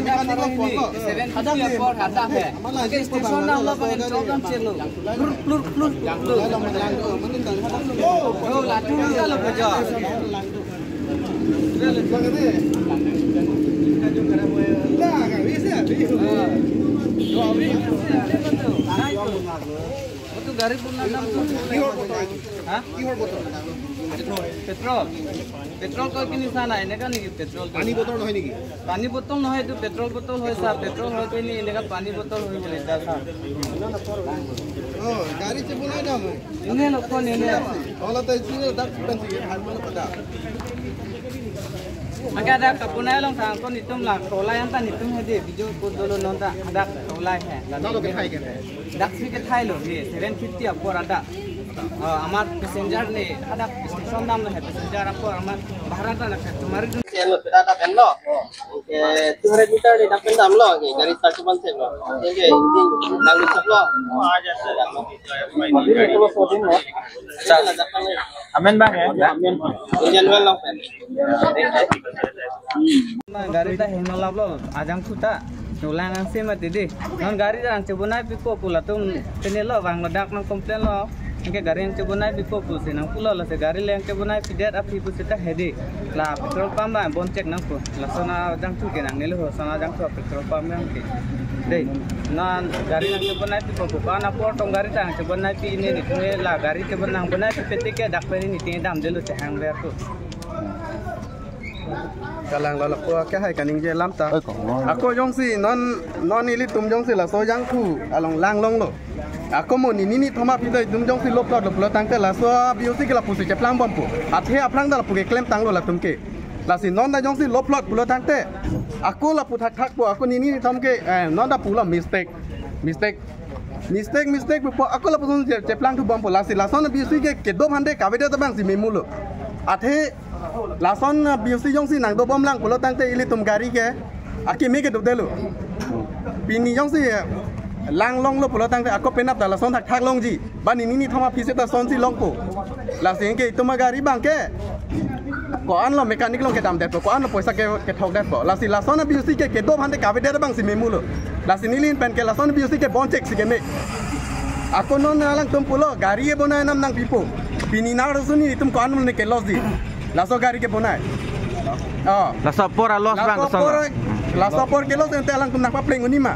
mekanik lo pon lo. Ada ni pon ada he. Ke station dah lo pengen program celo. Plur. Oh, latu juga lo kerja. Itu garis pun enam tu. Hah? Petrol kau kini sana ini kan ni petrol. Pani botol no ni ki? Pani botol no itu petrol botol hoy sah. Petrol hoy kini ini kan pani botol hoy boleh dah sah. Oh, garis tu pun ada mo. Ini lo kau ni. Kalau tu sini dah pensi hal mana pada. Maka ada kapunai long sang kau nitum lah. Kolai yang tak nitum hadi video kau dulu nonton ada kolai he. Nak lo ke Thai ke? Dak sih ke Thai lo ni 750 apor ada. আমার প্যাসেঞ্জার নে ada station নাম না প্যাসেঞ্জার আপর আমার ভাড়াটা না তোমার Lo ada pen lo. 200 meter ni dah pen dam lo. Garis 31 sen lo. Jadi nang lucuk lo. Aja sudah. Ini kalau 14 lo. Salah dah pen. Amen bang ya. Amen. Engine well lo pen. Gari ta henolap lo ajang kuta. Nulang ang sim at di. Non gari ang cebonai pipo pula tum tenelo bang ledak nang komplain lo. Ingke gari yang cebonai pipo pusin nang pulo lo se gari le yang cebonai pidet api pusita hedi. La petrol pump ba bon check nang po. La sona jang tu ke nang nelo sona jang tu petrol pump yang ke. Dei. Non gari yang cebonai pipo pa na por tong gari ta cebonai pi ini ni la gari cebonang bonai pi pete ke dak peri ni ting dam delu se hang ber tu. Kalang lo ko ke hai kaning je lam ta. Ako jong si non ni li tum jong si la so jang thu along lang long lo. Ako mo ni thoma pi dai tum jong si lop lo tang te la so biusi ke la pusi ke plang bom pu. Athe aplang da la pu ke klem tang lo la tum ke. La si non da jong si lop lo tang te. Ako la pu thak po ako ni thom ke non da pu la mistake po ako la pu je plang thu bom pu la si la son biusi ke do hande ka vede ta bang si memu lo. Athe lason biusi jong si nang do bom lang pulo tangte ili tum gari ke aki me ke do delu pini jong si lang long lo pulo tangte ako penap da lason thak long ji bani ni thoma phise ta son si long ko la sing ke tuma gari bang ke ko an lo mekanik long ke dam de ko an lo poisa ke thok de ko la si lason biusi ke do hande ka vede bang si memu lo la si nilin pen ke lason biusi ke bon check si ke me ako non alang tum pulo gari e bona nam nang pipo pini na rasuni tum ko an ne ke los di laso gari ke bonai. Oh. Laso por alos bang kosong. Laso por ke los ente alang tum nak papleng unima.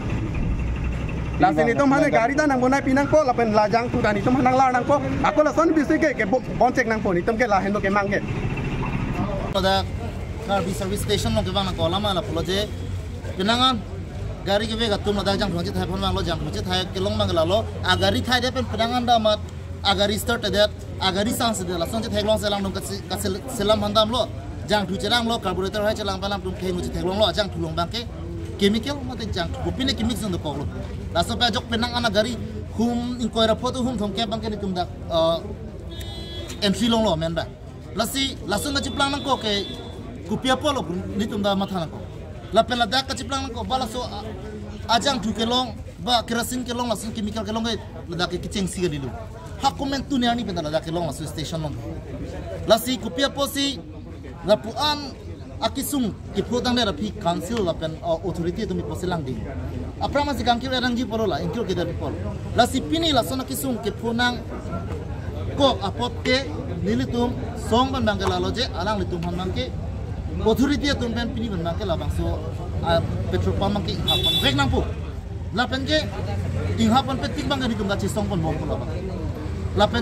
Lasin itu mana gari ta nang bonai pinang po lapen lajang tu dan itu manang la nang po. Aku lason bisi ke boncek nang po ni tum ke la hendo ke mangke. Pada car service station lo ke bang nak kolam ala pulo je pinangan gari ke vega tum ladang jang thonji thai phon bang lo jang thonji thai ke long bang la lo agari thai de pen pinangan da mat agari start de agari sang se de la sonje theglong se lang dum ka selam handam lo jang thu chelang lo carburetor hai chelang palam dum kheng mu theglong lo jang thulong bang ke chemical ma te jang gopine chemics on de ko lo la so pa jok penang ana gari hum inquire photo hum thong ke bang ke ni tum da entry long lo men ba la si la so na chiplang nang ko ke kupia po lo ni tum da matha nang ko la pen la da ka chiplang nang ko bala so ajang thu ke long ba kerosene ke long la so chemical ke long ke la da ke kicheng si ga dilu hakumen tu ni ani pendala dak long la station long la si kupia posi la puan akisung ipodang le rapi council la pen authority tu mi posilang ding aprama si kangki rang ji porola inkil ke dari pol la si pini la sona kisung ke punang ko apot ke nilitum song ban bangala loje alang litum han bangke authority tu pen pini ban bangke la bangso petrol pump bangke hapon rek nang pu la pen ke ing hapon petik bangke ni tum da chi song pon mom la bang la pen